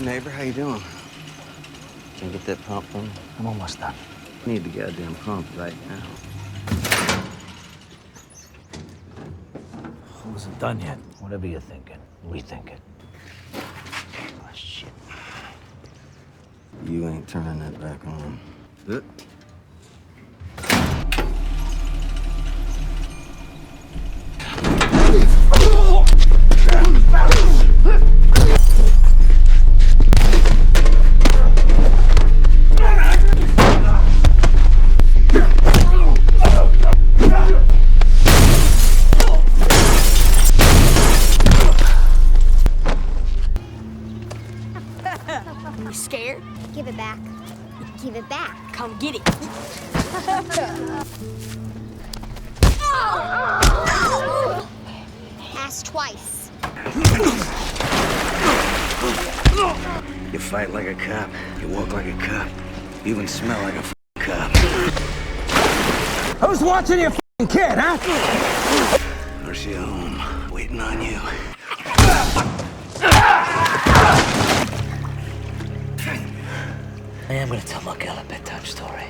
neighbor. How you doing? Can you get that pump from me? I'm almost done. Need the goddamn pump right now. I wasn't done yet. Whatever you're thinking, we think it. Oh, shit. You ain't turning that back on. Good. You scared? Give it back. Give it back. Come get it. Ask twice. You fight like a cop. You walk like a cop. You even smell like a cop. Who's watching your kid, huh? Mercy at home, waiting on you. I am gonna tell my girl a bedtime story.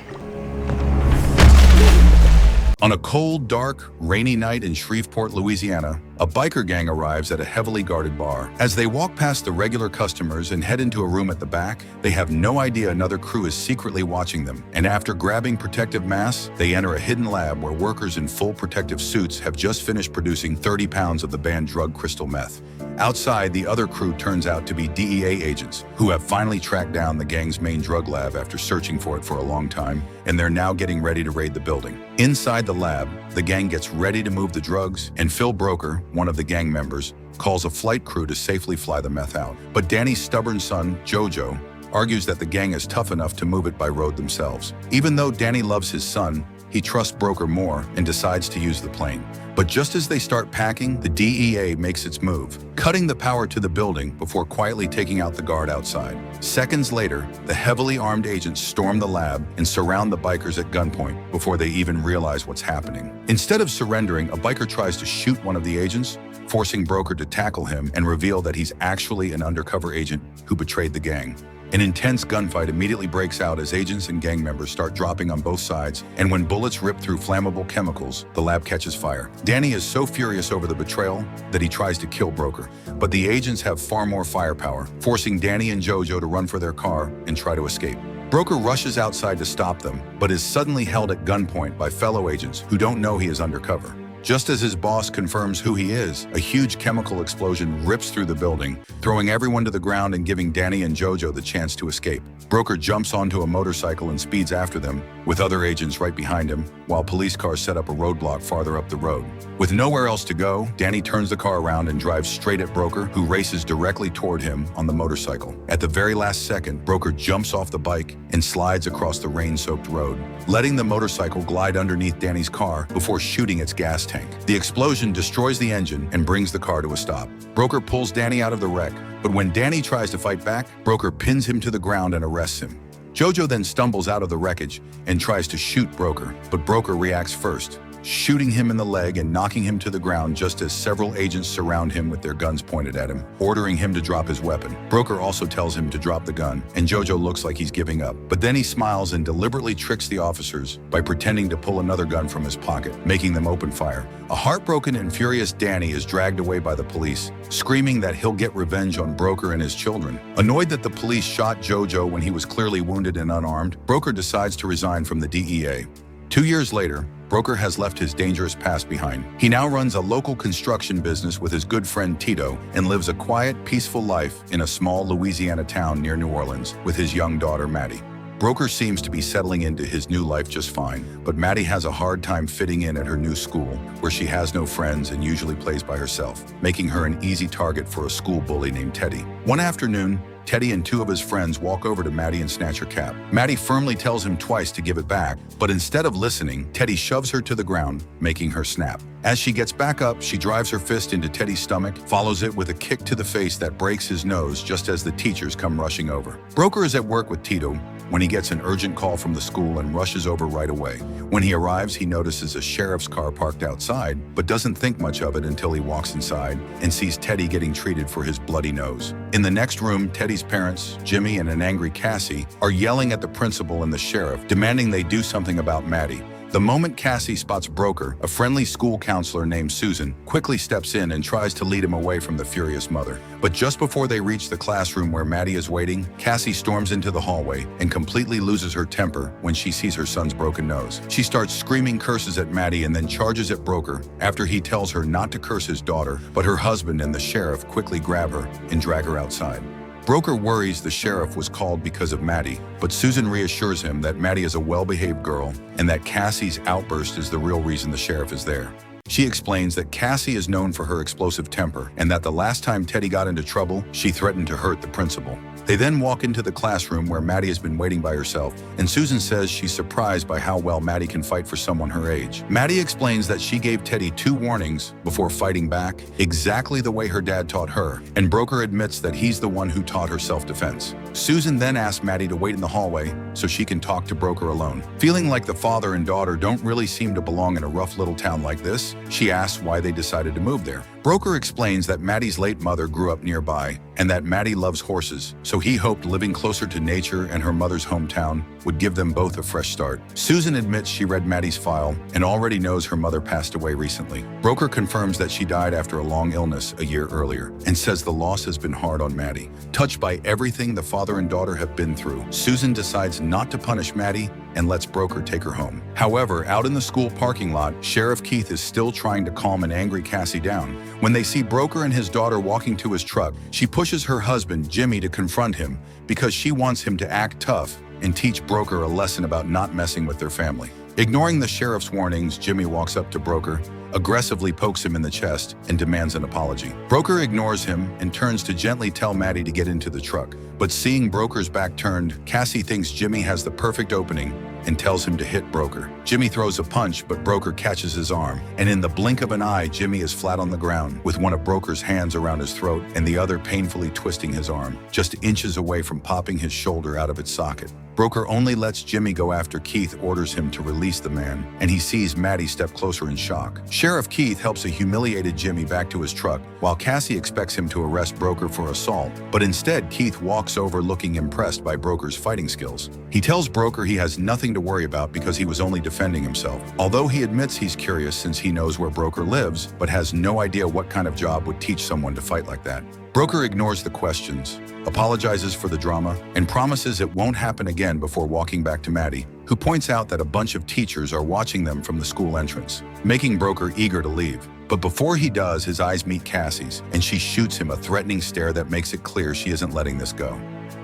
On a cold, dark, rainy night in Shreveport, Louisiana, a biker gang arrives at a heavily guarded bar. As they walk past the regular customers and head into a room at the back, they have no idea another crew is secretly watching them. And after grabbing protective masks, they enter a hidden lab where workers in full protective suits have just finished producing 30 pounds of the banned drug crystal meth. Outside, the other crew turns out to be DEA agents who have finally tracked down the gang's main drug lab after searching for it for a long time, and they're now getting ready to raid the building. Inside the lab, the gang gets ready to move the drugs, and Phil Broker, one of the gang members, calls a flight crew to safely fly the meth out. But Danny's stubborn son, Jojo, argues that the gang is tough enough to move it by road themselves. Even though Danny loves his son, he trusts Broker more and decides to use the plane. But just as they start packing, the DEA makes its move, cutting the power to the building before quietly taking out the guard outside. Seconds later, the heavily armed agents storm the lab and surround the bikers at gunpoint before they even realize what's happening. Instead of surrendering, a biker tries to shoot one of the agents, forcing Broker to tackle him and reveal that he's actually an undercover agent who betrayed the gang. An intense gunfight immediately breaks out as agents and gang members start dropping on both sides, and when bullets rip through flammable chemicals, the lab catches fire. Danny is so furious over the betrayal that he tries to kill Broker, but the agents have far more firepower, forcing Danny and Jojo to run for their car and try to escape. Broker rushes outside to stop them, but is suddenly held at gunpoint by fellow agents who don't know he is undercover. Just as his boss confirms who he is, a huge chemical explosion rips through the building, throwing everyone to the ground and giving Danny and Jojo the chance to escape. Broker jumps onto a motorcycle and speeds after them, with other agents right behind him, while police cars set up a roadblock farther up the road. With nowhere else to go, Danny turns the car around and drives straight at Broker, who races directly toward him on the motorcycle. At the very last second, Broker jumps off the bike and slides across the rain-soaked road, letting the motorcycle glide underneath Danny's car before shooting its gas tank. The explosion destroys the engine and brings the car to a stop. Broker pulls Danny out of the wreck, but when Danny tries to fight back, Broker pins him to the ground and arrests him. Jojo then stumbles out of the wreckage and tries to shoot Broker, but Broker reacts first, shooting him in the leg and knocking him to the ground just as several agents surround him with their guns pointed at him, ordering him to drop his weapon. Broker also tells him to drop the gun, and Jojo looks like he's giving up. But then he smiles and deliberately tricks the officers by pretending to pull another gun from his pocket, making them open fire. A heartbroken and furious Danny is dragged away by the police, screaming that he'll get revenge on Broker and his children. Annoyed that the police shot Jojo when he was clearly wounded and unarmed, Broker decides to resign from the DEA. 2 years later, Broker has left his dangerous past behind. He now runs a local construction business with his good friend Tito and lives a quiet, peaceful life in a small Louisiana town near New Orleans with his young daughter, Maddie. Broker seems to be settling into his new life just fine, but Maddie has a hard time fitting in at her new school, where she has no friends and usually plays by herself, making her an easy target for a school bully named Teddy. One afternoon, Teddy and two of his friends walk over to Maddie and snatch her cap. Maddie firmly tells him twice to give it back, but instead of listening, Teddy shoves her to the ground, making her snap. As she gets back up, she drives her fist into Teddy's stomach, follows it with a kick to the face that breaks his nose just as the teachers come rushing over. Broker is at work with Tito, when he gets an urgent call from the school and rushes over right away. When he arrives, he notices a sheriff's car parked outside, but doesn't think much of it until he walks inside and sees Teddy getting treated for his bloody nose. In the next room, Teddy's parents, Jimmy and an angry Cassie, are yelling at the principal and the sheriff, demanding they do something about Maddie. The moment Cassie spots Broker, a friendly school counselor named Susan quickly steps in and tries to lead him away from the furious mother. But just before they reach the classroom where Maddie is waiting, Cassie storms into the hallway and completely loses her temper when she sees her son's broken nose. She starts screaming curses at Maddie and then charges at Broker after he tells her not to curse his daughter, but her husband and the sheriff quickly grab her and drag her outside. Broker worries the sheriff was called because of Maddie, but Susan reassures him that Maddie is a well-behaved girl and that Cassie's outburst is the real reason the sheriff is there. She explains that Cassie is known for her explosive temper and that the last time Teddy got into trouble, she threatened to hurt the principal. They then walk into the classroom where Maddie has been waiting by herself, and Susan says she's surprised by how well Maddie can fight for someone her age. Maddie explains that she gave Teddy 2 warnings before fighting back, exactly the way her dad taught her, and Broker admits that he's the one who taught her self-defense. Susan then asks Maddie to wait in the hallway so she can talk to Broker alone. Feeling like the father and daughter don't really seem to belong in a rough little town like this, she asks why they decided to move there. Broker explains that Maddie's late mother grew up nearby and that Maddie loves horses, so he hoped living closer to nature and her mother's hometown would give them both a fresh start. Susan admits she read Maddie's file and already knows her mother passed away recently. Broker confirms that she died after a long illness a year earlier and says the loss has been hard on Maddie. Touched by everything the father and daughter have been through, Susan decides not to punish Maddie and lets Broker take her home. However, out in the school parking lot, Sheriff Keith is still trying to calm an angry Cassie down. When they see Broker and his daughter walking to his truck, she pushes her husband, Jimmy, to confront him because she wants him to act tough and teach Broker a lesson about not messing with their family. Ignoring the sheriff's warnings, Jimmy walks up to Broker, aggressively pokes him in the chest, and demands an apology. Broker ignores him and turns to gently tell Maddie to get into the truck. But seeing Broker's back turned, Cassie thinks Jimmy has the perfect opening and tells him to hit Broker. Jimmy throws a punch, but Broker catches his arm, and in the blink of an eye, Jimmy is flat on the ground, with one of Broker's hands around his throat and the other painfully twisting his arm, just inches away from popping his shoulder out of its socket. Broker only lets Jimmy go after Keith orders him to release the man, and he sees Maddie step closer in shock. Sheriff Keith helps a humiliated Jimmy back to his truck, while Cassie expects him to arrest Broker for assault, but instead Keith walks over looking impressed by Broker's fighting skills. He tells Broker he has nothing to worry about because he was only defending himself, although he admits he's curious since he knows where Broker lives, but has no idea what kind of job would teach someone to fight like that. Broker ignores the questions, apologizes for the drama, and promises it won't happen again before walking back to Maddie, who points out that a bunch of teachers are watching them from the school entrance, making Broker eager to leave. But before he does, his eyes meet Cassie's, and she shoots him a threatening stare that makes it clear she isn't letting this go.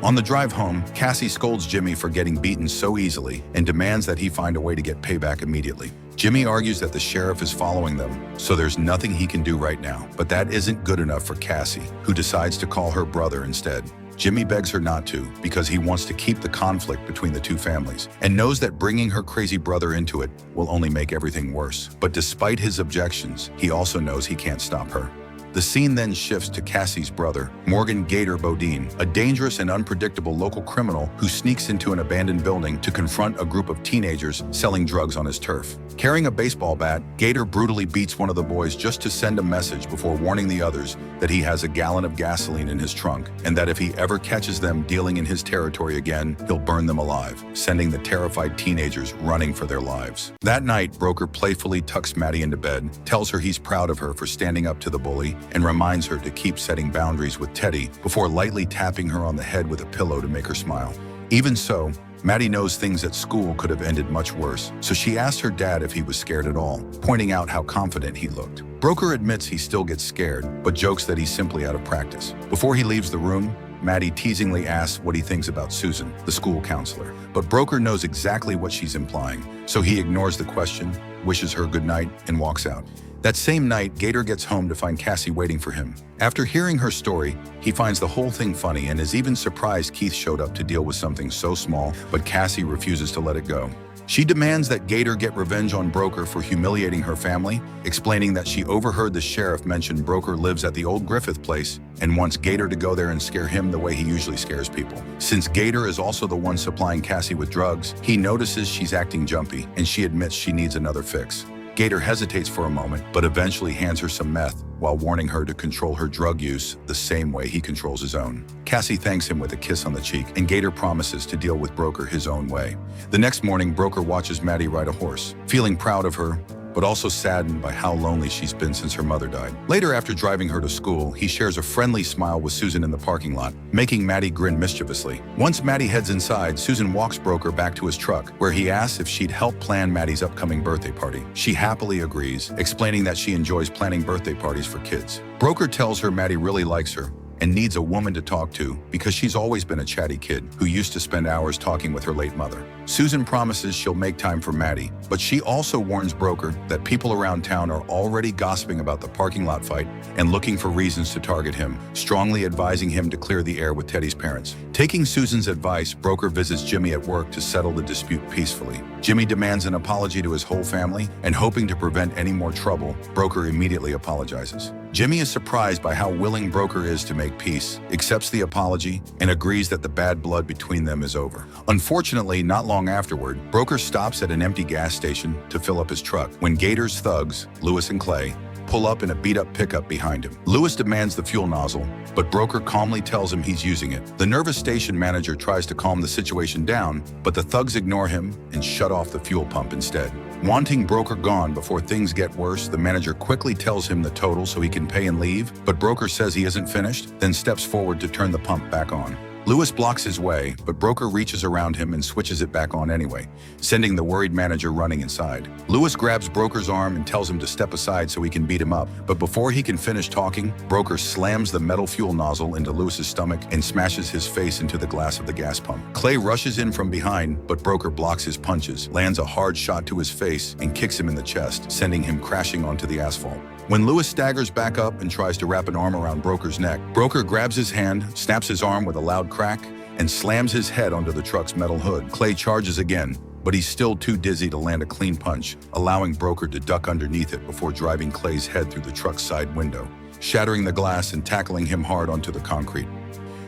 On the drive home, Cassie scolds Jimmy for getting beaten so easily and demands that he find a way to get payback immediately. Jimmy argues that the sheriff is following them, so there's nothing he can do right now. But that isn't good enough for Cassie, who decides to call her brother instead. Jimmy begs her not to because he wants to keep the conflict between the two families and knows that bringing her crazy brother into it will only make everything worse. But despite his objections, he also knows he can't stop her. The scene then shifts to Cassie's brother, Morgan Gator Bodine, a dangerous and unpredictable local criminal who sneaks into an abandoned building to confront a group of teenagers selling drugs on his turf. Carrying a baseball bat, Gator brutally beats one of the boys just to send a message before warning the others that he has a gallon of gasoline in his trunk and that if he ever catches them dealing in his territory again, he'll burn them alive, sending the terrified teenagers running for their lives. That night, Broker playfully tucks Maddie into bed, tells her he's proud of her for standing up to the bully, and reminds her to keep setting boundaries with Teddy before lightly tapping her on the head with a pillow to make her smile. Even so, Maddie knows things at school could have ended much worse, so she asks her dad if he was scared at all, pointing out how confident he looked. Broker admits he still gets scared, but jokes that he's simply out of practice. Before he leaves the room, Maddie teasingly asks what he thinks about Susan, the school counselor, but Broker knows exactly what she's implying, so he ignores the question, wishes her good night, and walks out. That same night, Gator gets home to find Cassie waiting for him. After hearing her story, he finds the whole thing funny and is even surprised Keith showed up to deal with something so small, but Cassie refuses to let it go. She demands that Gator get revenge on Broker for humiliating her family, explaining that she overheard the sheriff mention Broker lives at the old Griffith place and wants Gator to go there and scare him the way he usually scares people. Since Gator is also the one supplying Cassie with drugs, he notices she's acting jumpy and she admits she needs another fix. Gator hesitates for a moment, but eventually hands her some meth while warning her to control her drug use the same way he controls his own. Cassie thanks him with a kiss on the cheek, and Gator promises to deal with Broker his own way. The next morning, Broker watches Maddie ride a horse, feeling proud of her, but also saddened by how lonely she's been since her mother died. Later, after driving her to school, he shares a friendly smile with Susan in the parking lot, making Maddie grin mischievously. Once Maddie heads inside, Susan walks Broker back to his truck, where he asks if she'd help plan Maddie's upcoming birthday party. She happily agrees, explaining that she enjoys planning birthday parties for kids. Broker tells her Maddie really likes her and needs a woman to talk to because she's always been a chatty kid who used to spend hours talking with her late mother. Susan promises she'll make time for Maddie, but she also warns Broker that people around town are already gossiping about the parking lot fight and looking for reasons to target him, strongly advising him to clear the air with Teddy's parents. Taking Susan's advice, Broker visits Jimmy at work to settle the dispute peacefully. Jimmy demands an apology to his whole family, and hoping to prevent any more trouble, Broker immediately apologizes. Jimmy is surprised by how willing Broker is to make peace, accepts the apology, and agrees that the bad blood between them is over. Unfortunately, not long afterward, Broker stops at an empty gas station to fill up his truck when Gator's thugs, Lewis and Clay, pull up in a beat-up pickup behind him. Lewis demands the fuel nozzle, but Broker calmly tells him he's using it. The nervous station manager tries to calm the situation down, but the thugs ignore him and shut off the fuel pump instead. Wanting Broker gone before things get worse, the manager quickly tells him the total so he can pay and leave, but Broker says he isn't finished, then steps forward to turn the pump back on. Lewis blocks his way, but Broker reaches around him and switches it back on anyway, sending the worried manager running inside. Lewis grabs Broker's arm and tells him to step aside so he can beat him up, but before he can finish talking, Broker slams the metal fuel nozzle into Lewis's stomach and smashes his face into the glass of the gas pump. Clay rushes in from behind, but Broker blocks his punches, lands a hard shot to his face, and kicks him in the chest, sending him crashing onto the asphalt. When Lewis staggers back up and tries to wrap an arm around Broker's neck, Broker grabs his hand, snaps his arm with a loud crack, and slams his head onto the truck's metal hood. Clay charges again, but he's still too dizzy to land a clean punch, allowing Broker to duck underneath it before driving Clay's head through the truck's side window, shattering the glass and tackling him hard onto the concrete.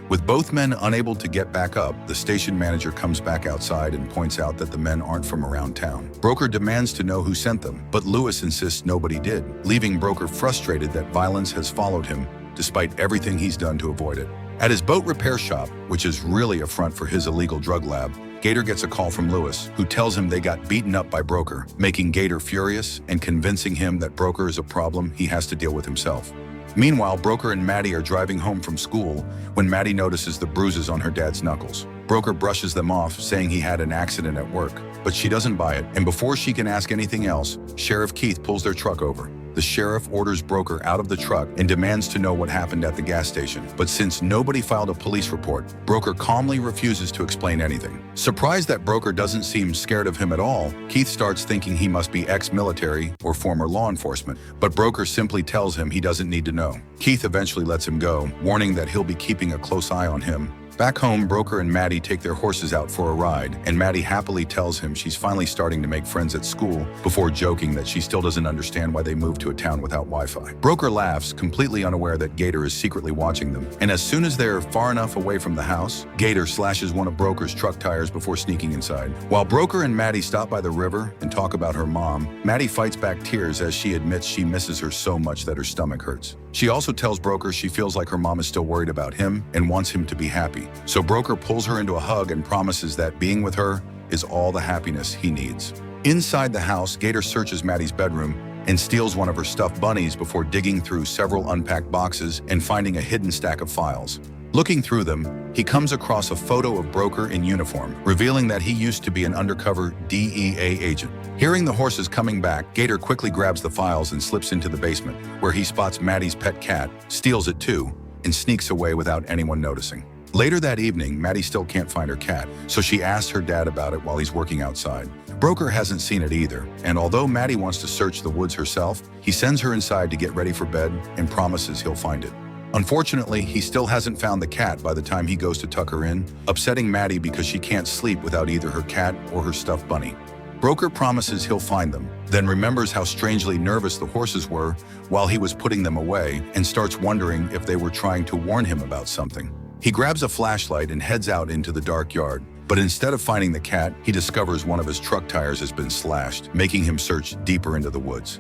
With both men unable to get back up, the station manager comes back outside and points out that the men aren't from around town. Broker demands to know who sent them, but Lewis insists nobody did, leaving Broker frustrated that violence has followed him, despite everything he's done to avoid it. At his boat repair shop, which is really a front for his illegal drug lab, Gator gets a call from Lewis, who tells him they got beaten up by Broker, making Gator furious and convincing him that Broker is a problem he has to deal with himself. Meanwhile, Broker and Maddie are driving home from school when Maddie notices the bruises on her dad's knuckles. Broker brushes them off, saying he had an accident at work, but she doesn't buy it, and before she can ask anything else, Sheriff Keith pulls their truck over. The sheriff orders Broker out of the truck and demands to know what happened at the gas station. But since nobody filed a police report, Broker calmly refuses to explain anything. Surprised that Broker doesn't seem scared of him at all, Keith starts thinking he must be ex-military or former law enforcement, but Broker simply tells him he doesn't need to know. Keith eventually lets him go, warning that he'll be keeping a close eye on him. Back home, Broker and Maddie take their horses out for a ride, and Maddie happily tells him she's finally starting to make friends at school, before joking that she still doesn't understand why they moved to a town without Wi-Fi. Broker laughs, completely unaware that Gator is secretly watching them, and as soon as they're far enough away from the house, Gator slashes one of Broker's truck tires before sneaking inside. While Broker and Maddie stop by the river and talk about her mom, Maddie fights back tears as she admits she misses her so much that her stomach hurts. She also tells Broker she feels like her mom is still worried about him and wants him to be happy. So Broker pulls her into a hug and promises that being with her is all the happiness he needs. Inside the house, Gator searches Maddie's bedroom and steals one of her stuffed bunnies before digging through several unpacked boxes and finding a hidden stack of files. Looking through them, he comes across a photo of Broker in uniform, revealing that he used to be an undercover DEA agent. Hearing the horses coming back, Gator quickly grabs the files and slips into the basement, where he spots Maddie's pet cat, steals it too, and sneaks away without anyone noticing. Later that evening, Maddie still can't find her cat, so she asks her dad about it while he's working outside. Broker hasn't seen it either, and although Maddie wants to search the woods herself, he sends her inside to get ready for bed and promises he'll find it. Unfortunately, he still hasn't found the cat by the time he goes to tuck her in, upsetting Maddie because she can't sleep without either her cat or her stuffed bunny. Broker promises he'll find them, then remembers how strangely nervous the horses were while he was putting them away and starts wondering if they were trying to warn him about something. He grabs a flashlight and heads out into the dark yard. But instead of finding the cat, he discovers one of his truck tires has been slashed, making him search deeper into the woods.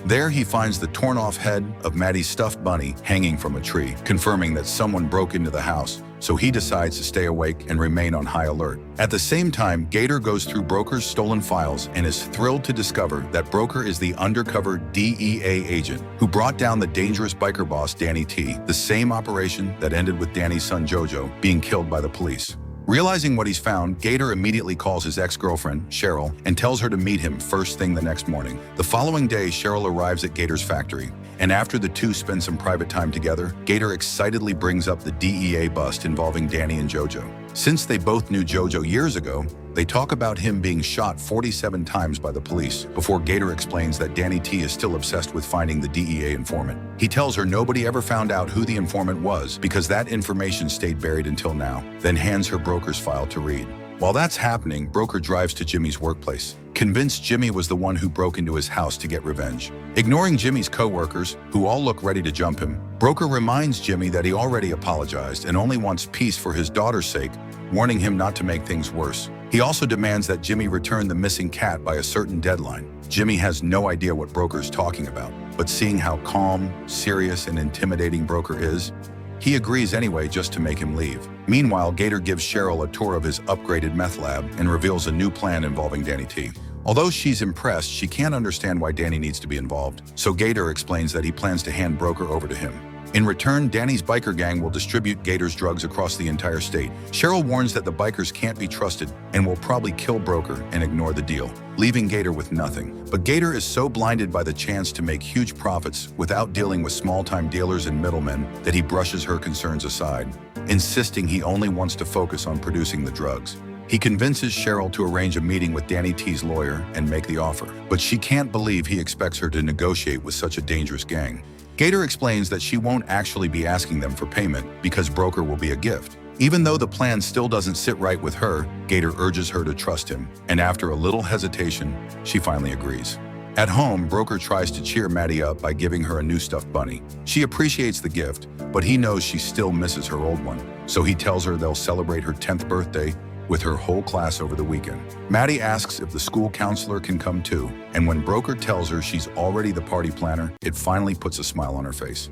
There he finds the torn-off head of Maddie's stuffed bunny hanging from a tree, confirming that someone broke into the house, so he decides to stay awake and remain on high alert. At the same time, Gator goes through Broker's stolen files and is thrilled to discover that Broker is the undercover DEA agent who brought down the dangerous biker boss Danny T, the same operation that ended with Danny's son Jojo being killed by the police. Realizing what he's found, Gator immediately calls his ex-girlfriend, Cheryl, and tells her to meet him first thing the next morning. The following day, Cheryl arrives at Gator's factory, and after the two spend some private time together, Gator excitedly brings up the DEA bust involving Danny and Jojo. Since they both knew Jojo years ago, they talk about him being shot 47 times by the police, before Gator explains that Danny T is still obsessed with finding the DEA informant. He tells her nobody ever found out who the informant was because that information stayed buried until now, then hands her Broker's file to read. While that's happening, Broker drives to Jimmy's workplace, convinced Jimmy was the one who broke into his house to get revenge. Ignoring Jimmy's co-workers, who all look ready to jump him, Broker reminds Jimmy that he already apologized and only wants peace for his daughter's sake, warning him not to make things worse. He also demands that Jimmy return the missing cat by a certain deadline. Jimmy has no idea what Broker's talking about, but seeing how calm, serious, and intimidating Broker is, he agrees anyway just to make him leave. Meanwhile, Gator gives Cheryl a tour of his upgraded meth lab and reveals a new plan involving Danny T. Although she's impressed, she can't understand why Danny needs to be involved, so Gator explains that he plans to hand Broker over to him. In return, Danny's biker gang will distribute Gator's drugs across the entire state. Cheryl warns that the bikers can't be trusted and will probably kill Broker and ignore the deal, leaving Gator with nothing. But Gator is so blinded by the chance to make huge profits without dealing with small-time dealers and middlemen that he brushes her concerns aside, insisting he only wants to focus on producing the drugs. He convinces Cheryl to arrange a meeting with Danny T's lawyer and make the offer, but she can't believe he expects her to negotiate with such a dangerous gang. Gator explains that she won't actually be asking them for payment because Broker will be a gift. Even though the plan still doesn't sit right with her, Gator urges her to trust him, and after a little hesitation, she finally agrees. At home, Broker tries to cheer Maddie up by giving her a new stuffed bunny. She appreciates the gift, but he knows she still misses her old one, so he tells her they'll celebrate her 10th birthday with her whole class over the weekend. Maddie asks if the school counselor can come too, and when Broker tells her she's already the party planner, it finally puts a smile on her face.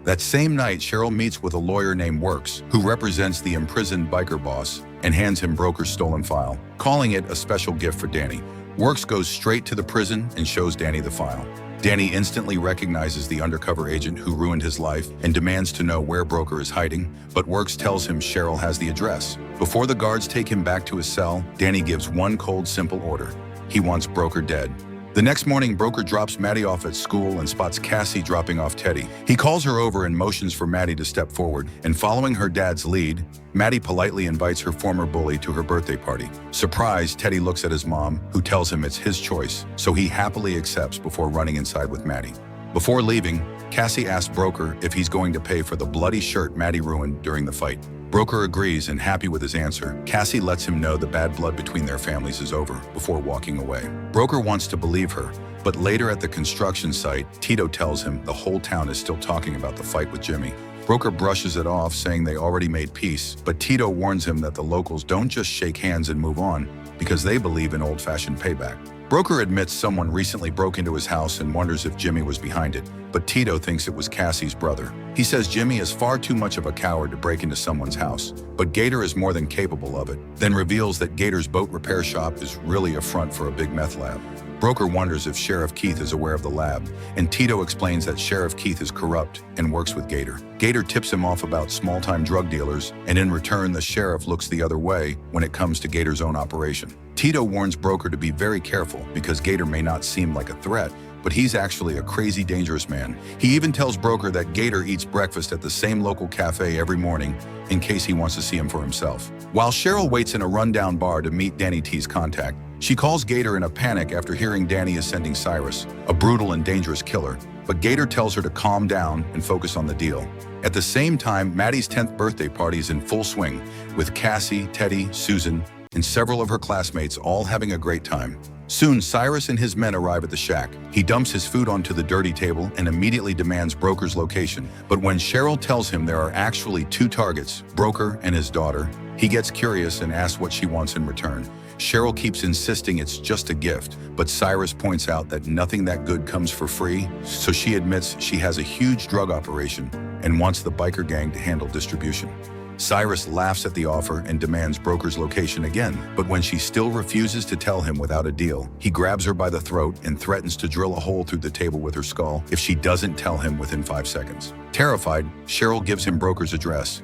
That same night, Cheryl meets with a lawyer named Works, who represents the imprisoned biker boss, and hands him Broker's stolen file, calling it a special gift for Danny. Works goes straight to the prison and shows Danny the file. Danny instantly recognizes the undercover agent who ruined his life and demands to know where Broker is hiding, but Works tells him Cheryl has the address. Before the guards take him back to his cell, Danny gives one cold, simple order. He wants Broker dead. The next morning, Broker drops Maddie off at school and spots Cassie dropping off Teddy. He calls her over and motions for Maddie to step forward, and following her dad's lead, Maddie politely invites her former bully to her birthday party. Surprised, Teddy looks at his mom, who tells him it's his choice, so he happily accepts before running inside with Maddie. Before leaving, Cassie asks Broker if he's going to pay for the bloody shirt Maddie ruined during the fight. Broker agrees, and happy with his answer, Cassie lets him know the bad blood between their families is over before walking away. Broker wants to believe her, but later at the construction site, Tito tells him the whole town is still talking about the fight with Jimmy. Broker brushes it off, saying they already made peace, but Tito warns him that the locals don't just shake hands and move on because they believe in old-fashioned payback. Broker admits someone recently broke into his house and wonders if Jimmy was behind it, but Tito thinks it was Cassie's brother. He says Jimmy is far too much of a coward to break into someone's house, but Gator is more than capable of it, then reveals that Gator's boat repair shop is really a front for a big meth lab. Broker wonders if Sheriff Keith is aware of the lab, and Tito explains that Sheriff Keith is corrupt and works with Gator. Gator tips him off about small-time drug dealers, and in return, the sheriff looks the other way when it comes to Gator's own operation. Tito warns Broker to be very careful because Gator may not seem like a threat, but he's actually a crazy dangerous man. He even tells Broker that Gator eats breakfast at the same local cafe every morning in case he wants to see him for himself. While Cheryl waits in a rundown bar to meet Danny T's contact, she calls Gator in a panic after hearing Danny is sending Cyrus, a brutal and dangerous killer, but Gator tells her to calm down and focus on the deal. At the same time, Maddie's 10th birthday party is in full swing, with Cassie, Teddy, Susan, and several of her classmates all having a great time. Soon, Cyrus and his men arrive at the shack. He dumps his food onto the dirty table and immediately demands Broker's location. But when Cheryl tells him there are actually two targets, Broker and his daughter, he gets curious and asks what she wants in return. Cheryl keeps insisting it's just a gift, but Cyrus points out that nothing that good comes for free, so she admits she has a huge drug operation and wants the biker gang to handle distribution. Cyrus laughs at the offer and demands Broker's location again, but when she still refuses to tell him without a deal, he grabs her by the throat and threatens to drill a hole through the table with her skull if she doesn't tell him within 5 seconds. Terrified, Cheryl gives him Broker's address.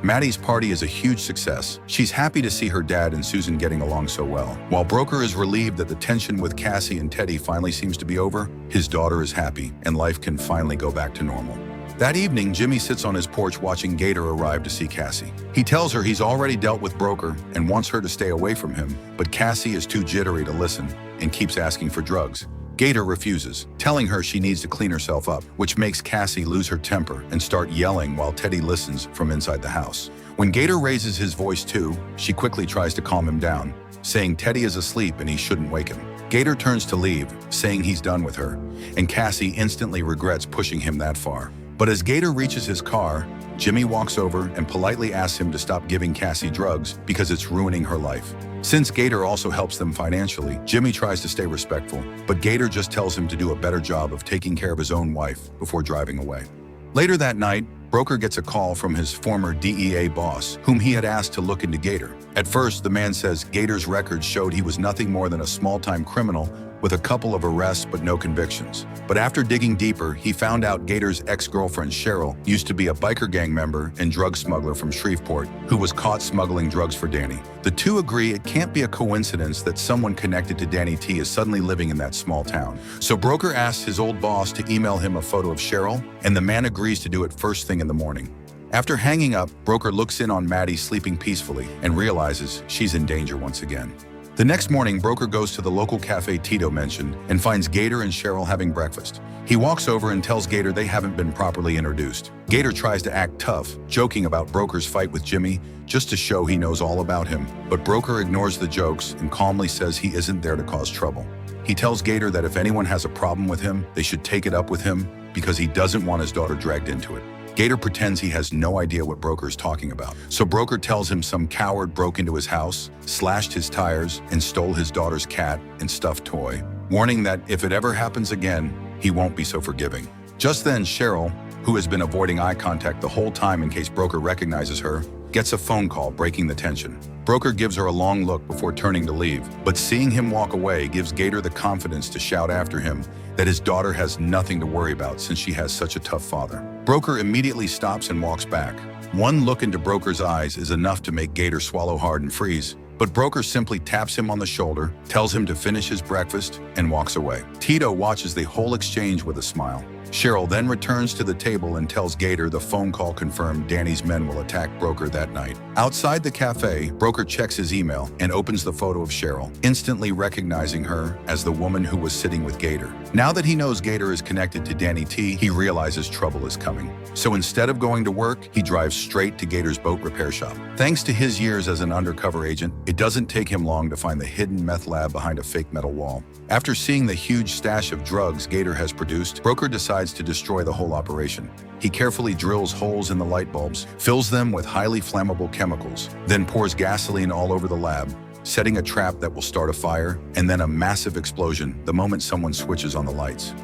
Maddie's party is a huge success. She's happy to see her dad and Susan getting along so well. While Broker is relieved that the tension with Cassie and Teddy finally seems to be over, his daughter is happy and life can finally go back to normal. That evening, Jimmy sits on his porch watching Gator arrive to see Cassie. He tells her he's already dealt with Broker and wants her to stay away from him, but Cassie is too jittery to listen and keeps asking for drugs. Gator refuses, telling her she needs to clean herself up, which makes Cassie lose her temper and start yelling while Teddy listens from inside the house. When Gator raises his voice too, she quickly tries to calm him down, saying Teddy is asleep and he shouldn't wake him. Gator turns to leave, saying he's done with her, and Cassie instantly regrets pushing him that far. But as Gator reaches his car, Jimmy walks over and politely asks him to stop giving Cassie drugs because it's ruining her life. Since Gator also helps them financially, Jimmy tries to stay respectful, but Gator just tells him to do a better job of taking care of his own wife before driving away. Later that night, Broker gets a call from his former DEA boss, whom he had asked to look into Gator. At first, the man says Gator's records showed he was nothing more than a small-time criminal with a couple of arrests but no convictions. But after digging deeper, he found out Gator's ex-girlfriend Cheryl used to be a biker gang member and drug smuggler from Shreveport who was caught smuggling drugs for Danny. The two agree it can't be a coincidence that someone connected to Danny T is suddenly living in that small town. So Broker asks his old boss to email him a photo of Cheryl, and the man agrees to do it first thing in the morning. After hanging up, Broker looks in on Maddie sleeping peacefully and realizes she's in danger once again. The next morning, Broker goes to the local cafe Tito mentioned and finds Gator and Cheryl having breakfast. He walks over and tells Gator they haven't been properly introduced. Gator tries to act tough, joking about Broker's fight with Jimmy just to show he knows all about him, but Broker ignores the jokes and calmly says he isn't there to cause trouble. He tells Gator that if anyone has a problem with him, they should take it up with him because he doesn't want his daughter dragged into it. Gator pretends he has no idea what Broker is talking about. So Broker tells him some coward broke into his house, slashed his tires, and stole his daughter's cat and stuffed toy, warning that if it ever happens again, he won't be so forgiving. Just then, Cheryl, who has been avoiding eye contact the whole time in case Broker recognizes her, gets a phone call breaking the tension. Broker gives her a long look before turning to leave, but seeing him walk away gives Gator the confidence to shout after him that his daughter has nothing to worry about since she has such a tough father. Broker immediately stops and walks back. One look into Broker's eyes is enough to make Gator swallow hard and freeze, but Broker simply taps him on the shoulder, tells him to finish his breakfast, and walks away. Tito watches the whole exchange with a smile. Cheryl then returns to the table and tells Gator the phone call confirmed Danny's men will attack Broker that night. Outside the cafe, Broker checks his email and opens the photo of Cheryl, instantly recognizing her as the woman who was sitting with Gator. Now that he knows Gator is connected to Danny T, he realizes trouble is coming. So instead of going to work, he drives straight to Gator's boat repair shop. Thanks to his years as an undercover agent, it doesn't take him long to find the hidden meth lab behind a fake metal wall. After seeing the huge stash of drugs Gator has produced, Broker decides to destroy the whole operation. He carefully drills holes in the light bulbs, fills them with highly flammable chemicals, then pours gasoline all over the lab, setting a trap that will start a fire, and then a massive explosion the moment someone switches on the lights.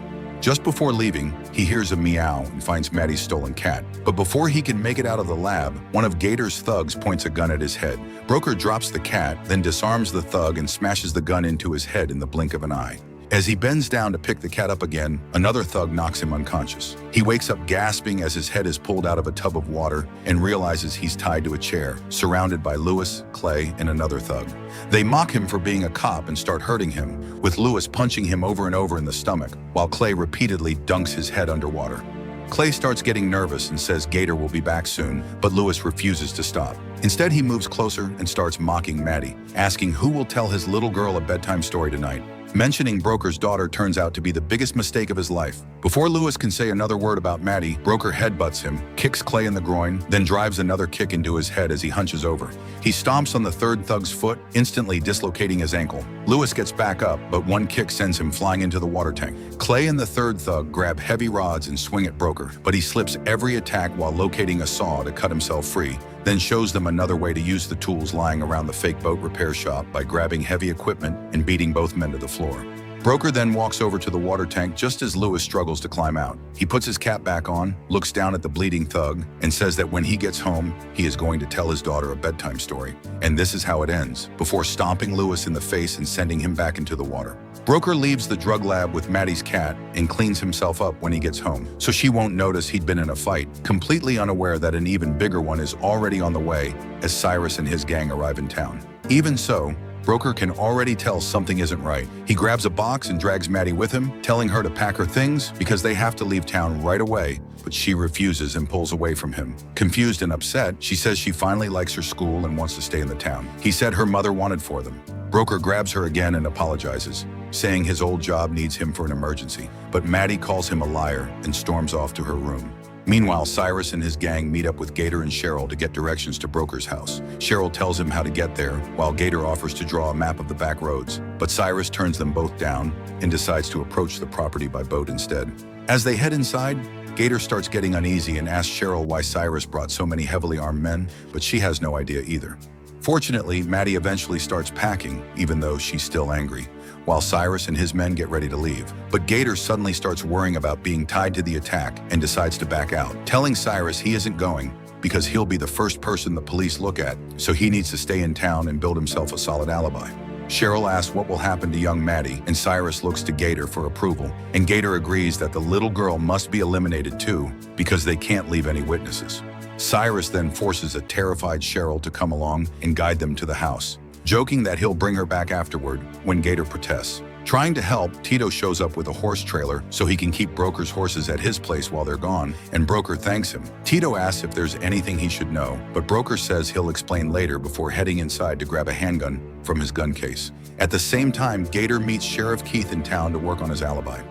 Just before leaving, he hears a meow and finds Maddie's stolen cat. But before he can make it out of the lab, one of Gator's thugs points a gun at his head. Broker drops the cat, then disarms the thug and smashes the gun into his head in the blink of an eye. As he bends down to pick the cat up again, another thug knocks him unconscious. He wakes up gasping as his head is pulled out of a tub of water and realizes he's tied to a chair, surrounded by Lewis, Clay, and another thug. They mock him for being a cop and start hurting him, with Lewis punching him over and over in the stomach, while Clay repeatedly dunks his head underwater. Clay starts getting nervous and says Gator will be back soon, but Lewis refuses to stop. Instead, he moves closer and starts mocking Maddie, asking who will tell his little girl a bedtime story tonight. Mentioning Broker's daughter turns out to be the biggest mistake of his life. Before Lewis can say another word about Maddie, Broker headbutts him, kicks Clay in the groin, then drives another kick into his head as he hunches over. He stomps on the third thug's foot, instantly dislocating his ankle. Lewis gets back up, but one kick sends him flying into the water tank. Clay and the third thug grab heavy rods and swing at Broker, but he slips every attack while locating a saw to cut himself free, then shows them another way to use the tools lying around the fake boat repair shop by grabbing heavy equipment and beating both men to the floor. Broker then walks over to the water tank just as Lewis struggles to climb out. He puts his cap back on, looks down at the bleeding thug, and says that when he gets home, he is going to tell his daughter a bedtime story. And this is how it ends, before stomping Lewis in the face and sending him back into the water. Broker leaves the drug lab with Maddie's cat and cleans himself up when he gets home, so she won't notice he'd been in a fight, completely unaware that an even bigger one is already on the way as Cyrus and his gang arrive in town. Even so, Broker can already tell something isn't right. He grabs a box and drags Maddie with him, telling her to pack her things because they have to leave town right away, but she refuses and pulls away from him. Confused and upset, she says she finally likes her school and wants to stay in the town. He said her mother wanted for them. Broker grabs her again and apologizes, saying his old job needs him for an emergency, but Maddie calls him a liar and storms off to her room. Meanwhile, Cyrus and his gang meet up with Gator and Cheryl to get directions to Broker's house. Cheryl tells him how to get there, while Gator offers to draw a map of the back roads, but Cyrus turns them both down and decides to approach the property by boat instead. As they head inside, Gator starts getting uneasy and asks Cheryl why Cyrus brought so many heavily armed men, but she has no idea either. Fortunately, Maddie eventually starts packing, even though she's still angry, while Cyrus and his men get ready to leave. But Gator suddenly starts worrying about being tied to the attack and decides to back out, telling Cyrus he isn't going because he'll be the first person the police look at, so he needs to stay in town and build himself a solid alibi. Cheryl asks what will happen to young Maddie, and Cyrus looks to Gator for approval, and Gator agrees that the little girl must be eliminated too because they can't leave any witnesses. Cyrus then forces a terrified Cheryl to come along and guide them to the house, joking that he'll bring her back afterward when Gator protests. Trying to help, Tito shows up with a horse trailer so he can keep Broker's horses at his place while they're gone, and Broker thanks him. Tito asks if there's anything he should know, but Broker says he'll explain later before heading inside to grab a handgun from his gun case. At the same time, Gator meets Sheriff Keith in town to work on his alibi.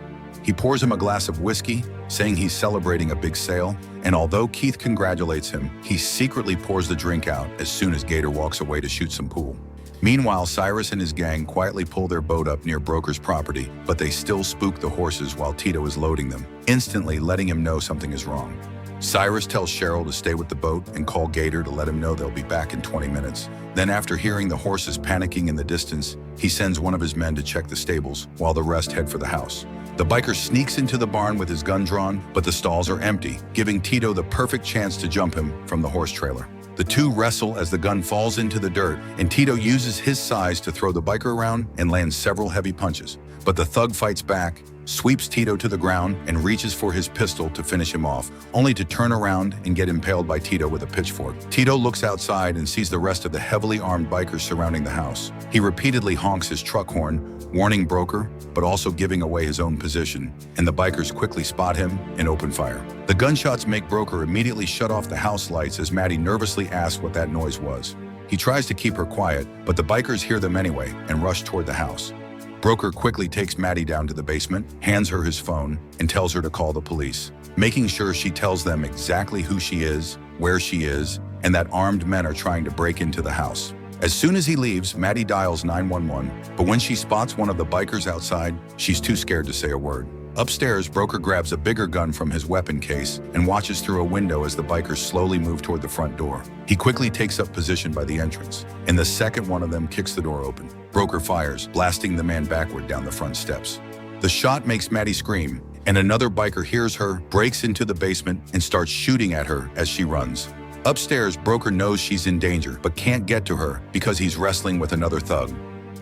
He pours him a glass of whiskey, saying he's celebrating a big sale, and although Keith congratulates him, he secretly pours the drink out as soon as Gator walks away to shoot some pool. Meanwhile, Cyrus and his gang quietly pull their boat up near Broker's property, but they still spook the horses while Tito is loading them, instantly letting him know something is wrong. Cyrus tells Cheryl to stay with the boat and call Gator to let him know they'll be back in 20 minutes. Then after hearing the horses panicking in the distance, he sends one of his men to check the stables, while the rest head for the house. The biker sneaks into the barn with his gun drawn, but the stalls are empty, giving Tito the perfect chance to jump him from the horse trailer. The two wrestle as the gun falls into the dirt, and Tito uses his size to throw the biker around and lands several heavy punches. But the thug fights back, sweeps Tito to the ground, and reaches for his pistol to finish him off, only to turn around and get impaled by Tito with a pitchfork. Tito looks outside and sees the rest of the heavily armed bikers surrounding the house. He repeatedly honks his truck horn, warning Broker, but also giving away his own position, and the bikers quickly spot him and open fire. The gunshots make Broker immediately shut off the house lights as Maddie nervously asks what that noise was. He tries to keep her quiet, but the bikers hear them anyway and rush toward the house. Broker quickly takes Maddie down to the basement, hands her his phone, and tells her to call the police, making sure she tells them exactly who she is, where she is, and that armed men are trying to break into the house. As soon as he leaves, Maddie dials 911, but when she spots one of the bikers outside, she's too scared to say a word. Upstairs, Broker grabs a bigger gun from his weapon case and watches through a window as the bikers slowly move toward the front door. He quickly takes up position by the entrance, and the second one of them kicks the door open. Broker fires, blasting the man backward down the front steps. The shot makes Maddie scream, and another biker hears her, breaks into the basement, and starts shooting at her as she runs. Upstairs, Broker knows she's in danger, but can't get to her because he's wrestling with another thug.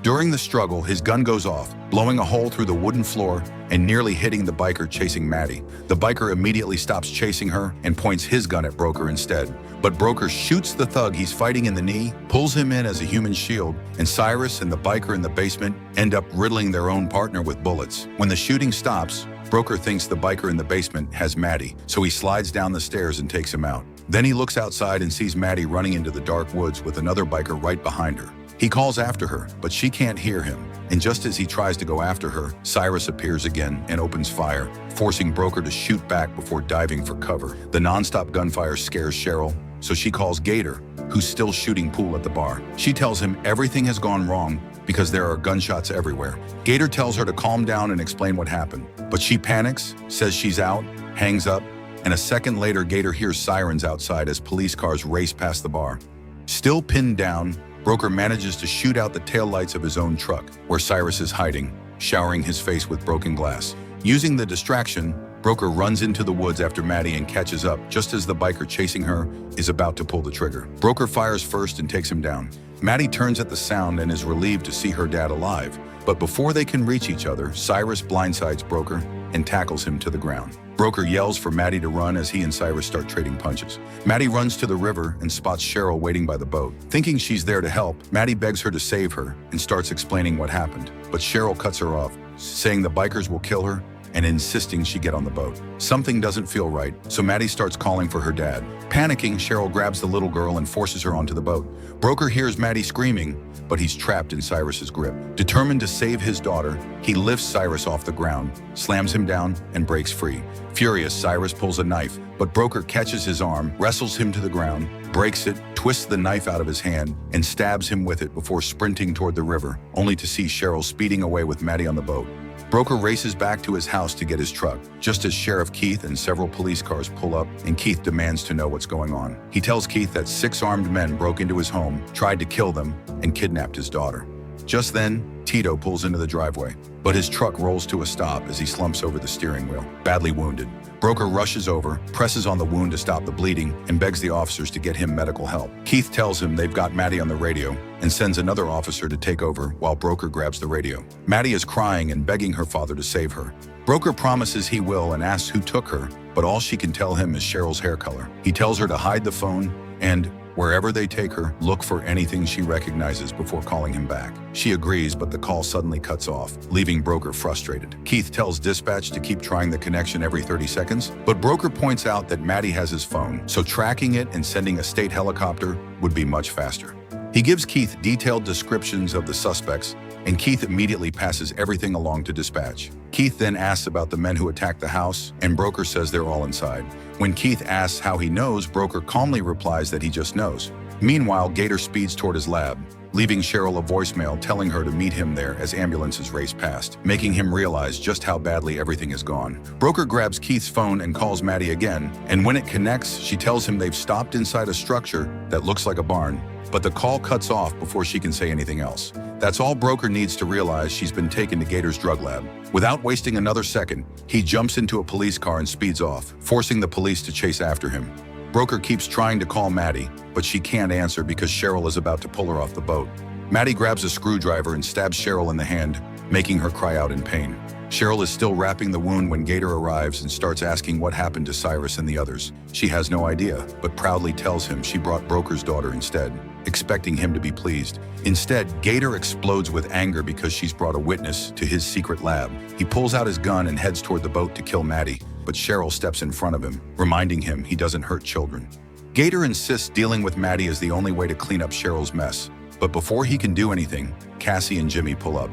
During the struggle, his gun goes off, blowing a hole through the wooden floor and nearly hitting the biker chasing Maddie. The biker immediately stops chasing her and points his gun at Broker instead. But Broker shoots the thug he's fighting in the knee, pulls him in as a human shield, and Cyrus and the biker in the basement end up riddling their own partner with bullets. When the shooting stops, Broker thinks the biker in the basement has Maddie, so he slides down the stairs and takes him out. Then he looks outside and sees Maddie running into the dark woods with another biker right behind her. He calls after her, but she can't hear him. And just as he tries to go after her, Cyrus appears again and opens fire, forcing Broker to shoot back before diving for cover. The nonstop gunfire scares Cheryl, so she calls Gator, who's still shooting pool at the bar. She tells him everything has gone wrong because there are gunshots everywhere. Gator tells her to calm down and explain what happened, but she panics, says she's out, hangs up, and a second later Gator hears sirens outside as police cars race past the bar. Still pinned down, Broker manages to shoot out the taillights of his own truck, where Cyrus is hiding, showering his face with broken glass. Using the distraction, Broker runs into the woods after Maddie and catches up just as the biker chasing her is about to pull the trigger. Broker fires first and takes him down. Maddie turns at the sound and is relieved to see her dad alive, but before they can reach each other, Cyrus blindsides Broker and tackles him to the ground. Broker yells for Maddie to run as he and Cyrus start trading punches. Maddie runs to the river and spots Cheryl waiting by the boat. Thinking she's there to help, Maddie begs her to save her and starts explaining what happened. But Cheryl cuts her off, saying the bikers will kill her and insisting she get on the boat. Something doesn't feel right, so Maddie starts calling for her dad. Panicking, Cheryl grabs the little girl and forces her onto the boat. Broker hears Maddie screaming, but he's trapped in Cyrus's grip. Determined to save his daughter, he lifts Cyrus off the ground, slams him down, and breaks free. Furious, Cyrus pulls a knife, but Broker catches his arm, wrestles him to the ground, breaks it, twists the knife out of his hand, and stabs him with it before sprinting toward the river, only to see Cheryl speeding away with Maddie on the boat. Broker races back to his house to get his truck, just as Sheriff Keith and several police cars pull up, and Keith demands to know what's going on. He tells Keith that 6 armed men broke into his home, tried to kill them, and kidnapped his daughter. Just then, Tito pulls into the driveway, but his truck rolls to a stop as he slumps over the steering wheel, badly wounded. Broker rushes over, presses on the wound to stop the bleeding, and begs the officers to get him medical help. Keith tells him they've got Maddie on the radio and sends another officer to take over while Broker grabs the radio. Maddie is crying and begging her father to save her. Broker promises he will and asks who took her, but all she can tell him is Cheryl's hair color. He tells her to hide the phone and, wherever they take her, look for anything she recognizes before calling him back. She agrees, but the call suddenly cuts off, leaving Broker frustrated. Keith tells dispatch to keep trying the connection every 30 seconds, but Broker points out that Maddie has his phone, so tracking it and sending a state helicopter would be much faster. He gives Keith detailed descriptions of the suspects, and Keith immediately passes everything along to dispatch. Keith then asks about the men who attacked the house, and Broker says they're all inside. When Keith asks how he knows, Broker calmly replies that he just knows. Meanwhile, Gator speeds toward his lab, leaving Cheryl a voicemail telling her to meet him there as ambulances race past, making him realize just how badly everything has gone. Broker grabs Keith's phone and calls Maddie again, and when it connects, she tells him they've stopped inside a structure that looks like a barn, but the call cuts off before she can say anything else. That's all Broker needs to realize she's been taken to Gator's drug lab. Without wasting another second, he jumps into a police car and speeds off, forcing the police to chase after him. Broker keeps trying to call Maddie, but she can't answer because Cheryl is about to pull her off the boat. Maddie grabs a screwdriver and stabs Cheryl in the hand, making her cry out in pain. Cheryl is still wrapping the wound when Gator arrives and starts asking what happened to Cyrus and the others. She has no idea, but proudly tells him she brought Broker's daughter instead, expecting him to be pleased. Instead, Gator explodes with anger because she's brought a witness to his secret lab. He pulls out his gun and heads toward the boat to kill Maddie, but Cheryl steps in front of him, reminding him he doesn't hurt children. Gator insists dealing with Maddie is the only way to clean up Cheryl's mess, but before he can do anything, Cassie and Jimmy pull up.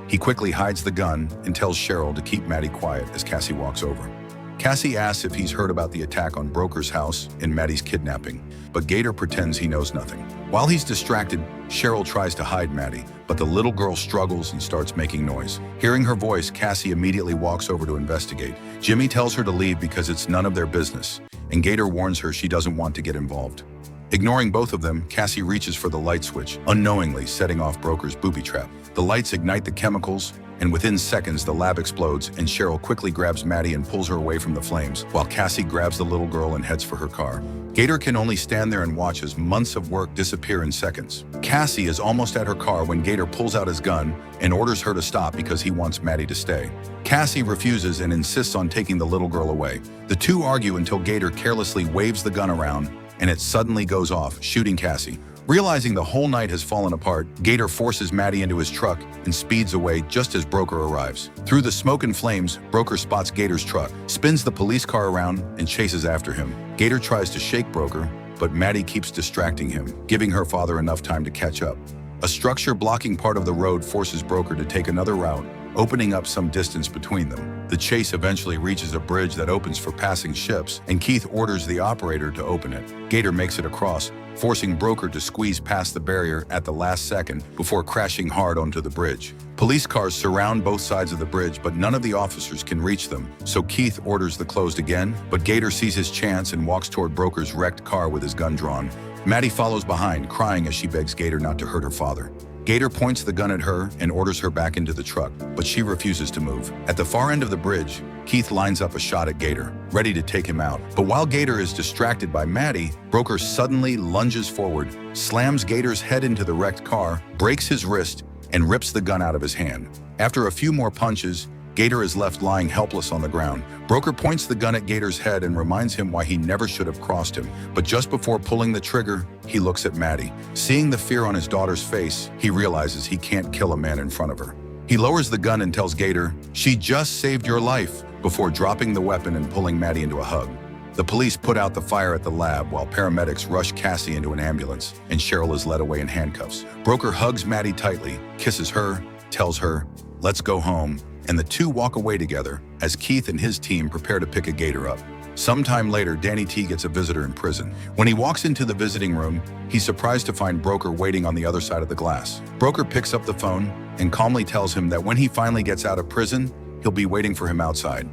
He quickly hides the gun and tells Cheryl to keep Maddie quiet as Cassie walks over. Cassie asks if he's heard about the attack on Broker's house and Maddie's kidnapping, but Gator pretends he knows nothing. While he's distracted, Cheryl tries to hide Maddie, but the little girl struggles and starts making noise. Hearing her voice, Cassie immediately walks over to investigate. Jimmy tells her to leave because it's none of their business, and Gator warns her she doesn't want to get involved. Ignoring both of them, Cassie reaches for the light switch, unknowingly setting off Broker's booby trap. The lights ignite the chemicals, and within seconds the lab explodes and Cheryl quickly grabs Maddie and pulls her away from the flames, while Cassie grabs the little girl and heads for her car. Gator can only stand there and watch as months of work disappear in seconds. Cassie is almost at her car when Gator pulls out his gun and orders her to stop because he wants Maddie to stay. Cassie refuses and insists on taking the little girl away. The two argue until Gator carelessly waves the gun around and it suddenly goes off, shooting Cassie. Realizing the whole night has fallen apart, Gator forces Maddie into his truck and speeds away just as Broker arrives. Through the smoke and flames, Broker spots Gator's truck, spins the police car around, and chases after him. Gator tries to shake Broker, but Maddie keeps distracting him, giving her father enough time to catch up. A structure blocking part of the road forces Broker to take another route, opening up some distance between them. The chase eventually reaches a bridge that opens for passing ships, and Keith orders the operator to open it. Gator makes it across, forcing Broker to squeeze past the barrier at the last second before crashing hard onto the bridge. Police cars surround both sides of the bridge, but none of the officers can reach them, so Keith orders the closed again, but Gator sees his chance and walks toward Broker's wrecked car with his gun drawn. Maddie follows behind, crying as she begs Gator not to hurt her father. Gator points the gun at her and orders her back into the truck, but she refuses to move. At the far end of the bridge, Keith lines up a shot at Gator, ready to take him out. But while Gator is distracted by Maddie, Broker suddenly lunges forward, slams Gator's head into the wrecked car, breaks his wrist, and rips the gun out of his hand. After a few more punches, Gator is left lying helpless on the ground. Broker points the gun at Gator's head and reminds him why he never should have crossed him. But just before pulling the trigger, he looks at Maddie. Seeing the fear on his daughter's face, he realizes he can't kill a man in front of her. He lowers the gun and tells Gator, "She just saved your life," before dropping the weapon and pulling Maddie into a hug. The police put out the fire at the lab while paramedics rush Cassie into an ambulance, and Cheryl is led away in handcuffs. Broker hugs Maddie tightly, kisses her, tells her, "Let's go home," and the two walk away together as Keith and his team prepare to pick a Gator up. Sometime later, Danny T gets a visitor in prison. When he walks into the visiting room, he's surprised to find Broker waiting on the other side of the glass. Broker picks up the phone and calmly tells him that when he finally gets out of prison, he'll be waiting for him outside.